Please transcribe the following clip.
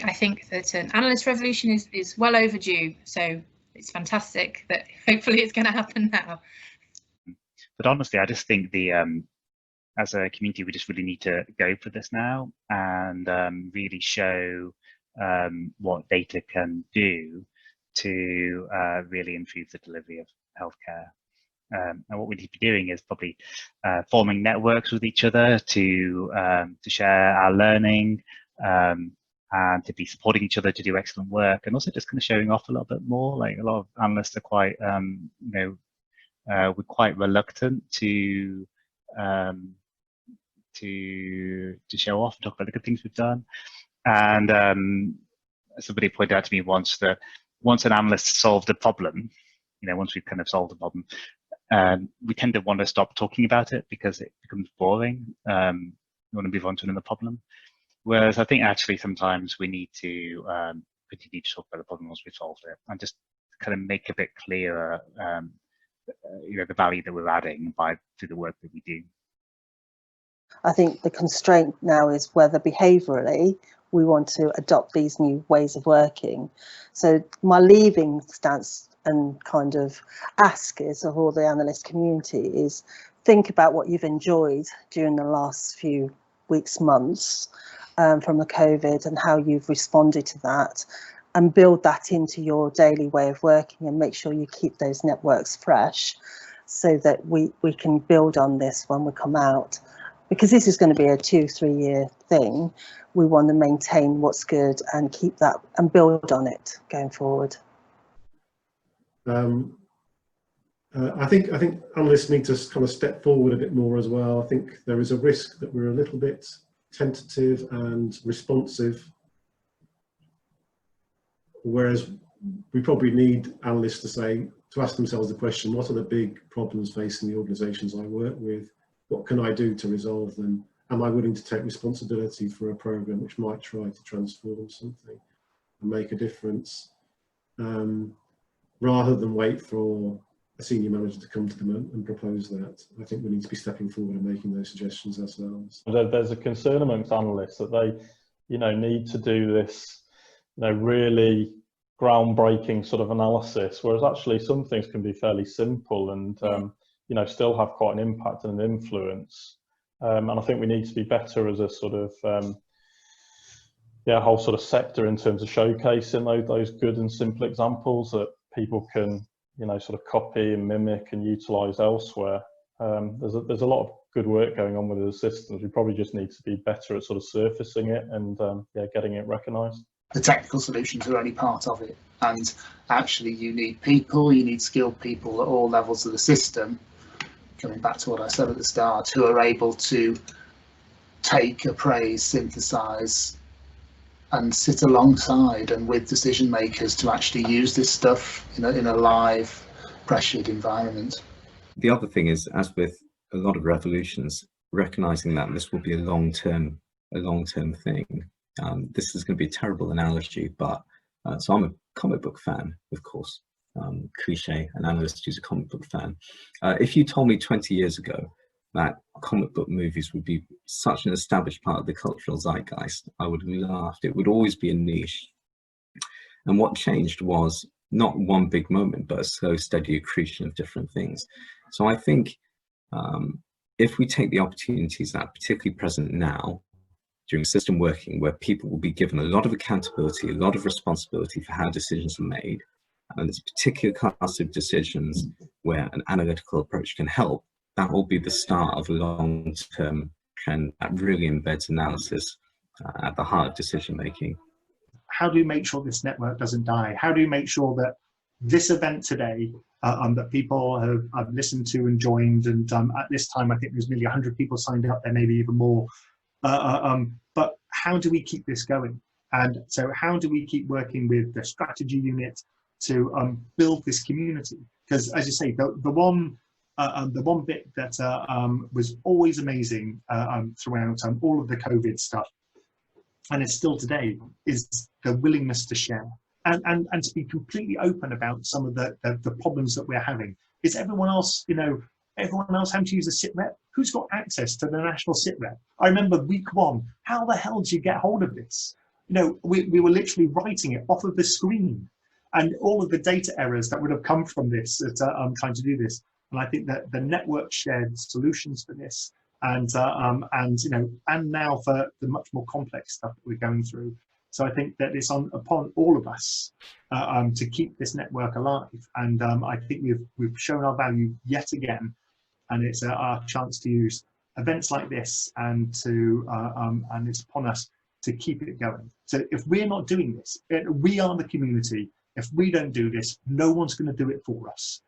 I think that an analyst revolution is well overdue. So it's fantastic that hopefully it's going to happen now. But honestly, I just think as a community, we just really need to go for this now and really show what data can do to really improve the delivery of healthcare. And what we need to be doing is probably forming networks with each other to share our learning and to be supporting each other to do excellent work, and also just kind of showing off a little bit more. Like a lot of analysts are quite, we're quite reluctant to show off and talk about the good things we've done. And somebody pointed out to me once that once an analyst solved a problem, once we've kind of solved a problem, we tend to want to stop talking about it because it becomes boring. We want to move on to another problem. Whereas I think actually sometimes we need to continue to talk about the problem once we've solved it, and just kind of make a bit clearer, the value that we're adding through the work that we do. I think the constraint now is whether behaviourally we want to adopt these new ways of working. So my leaving stance and kind of ask is of all the analyst community is think about what you've enjoyed during the last few weeks, months from the COVID and how you've responded to that, and build that into your daily way of working and make sure you keep those networks fresh so that we can build on this when we come out. Because this is going to be a 2-3 year thing, we want to maintain what's good and keep that and build on it going forward. I think analysts need to kind of step forward a bit more as well. I think there is a risk that we're a little bit tentative and responsive, whereas we probably need analysts to ask themselves the question, what are the big problems facing the organisations I work with? What can I do to resolve them? Am I willing to take responsibility for a programme which might try to transform something and make a difference, rather than wait for a senior manager to come to them and propose that? I think we need to be stepping forward and making those suggestions ourselves. There's a concern amongst analysts that they, need to do this, really groundbreaking sort of analysis, whereas actually some things can be fairly simple and still have quite an impact and an influence. And I think we need to be better as a sort of whole sort of sector in terms of showcasing those good and simple examples that people can sort of copy and mimic and utilize elsewhere. There's a lot of good work going on with the systems. We probably just need to be better at sort of surfacing it and getting it recognized. The technical solutions are only part of it, and actually you need skilled people at all levels of the system, coming back to what I said at the start, who are able to take, appraise, synthesize and sit alongside and with decision makers to actually use this stuff in a live, pressured environment. The other thing is, as with a lot of revolutions, recognizing that this will be a long-term thing. This is going to be a terrible analogy, but so I'm a comic book fan, of course. Cliche, an analyst who's a comic book fan. If you told me 20 years ago that comic book movies would be such an established part of the cultural zeitgeist, I would have laughed. It would always be a niche. And what changed was not one big moment, but a slow, steady accretion of different things. So I think if we take the opportunities that are particularly present now, during system working, where people will be given a lot of accountability, a lot of responsibility for how decisions are made, and there's particular class of decisions where an analytical approach can help, that will be the start of a long-term trend that really embeds analysis at the heart of decision making. How do you make sure this network doesn't die? How do you make sure that this event today that people have listened to and joined, and at this time I think there's nearly 100 people signed up, there maybe even more, but how do we keep this going? And so how do we keep working with the strategy unit to build this community? Because as you say, the one bit that was always amazing throughout all of the COVID stuff, and it's still today, is the willingness to share and to be completely open about some of the problems that we're having. Is everyone else, everyone else having to use a SITREP? Who's got access to the national SITREP? I remember week one, how the hell do you get hold of this? you know, we were literally writing it off of the screen, and all of the data errors that would have come from this trying to do this. And I think that the network shared solutions for this, and you know, and now for the much more complex stuff that we're going through. So I think that it's upon all of us to keep this network alive. And I think we've shown our value yet again, and it's our chance to use events like this, and it's upon us to keep it going. So if we're not doing this, we are the community. If we don't do this, no one's going to do it for us.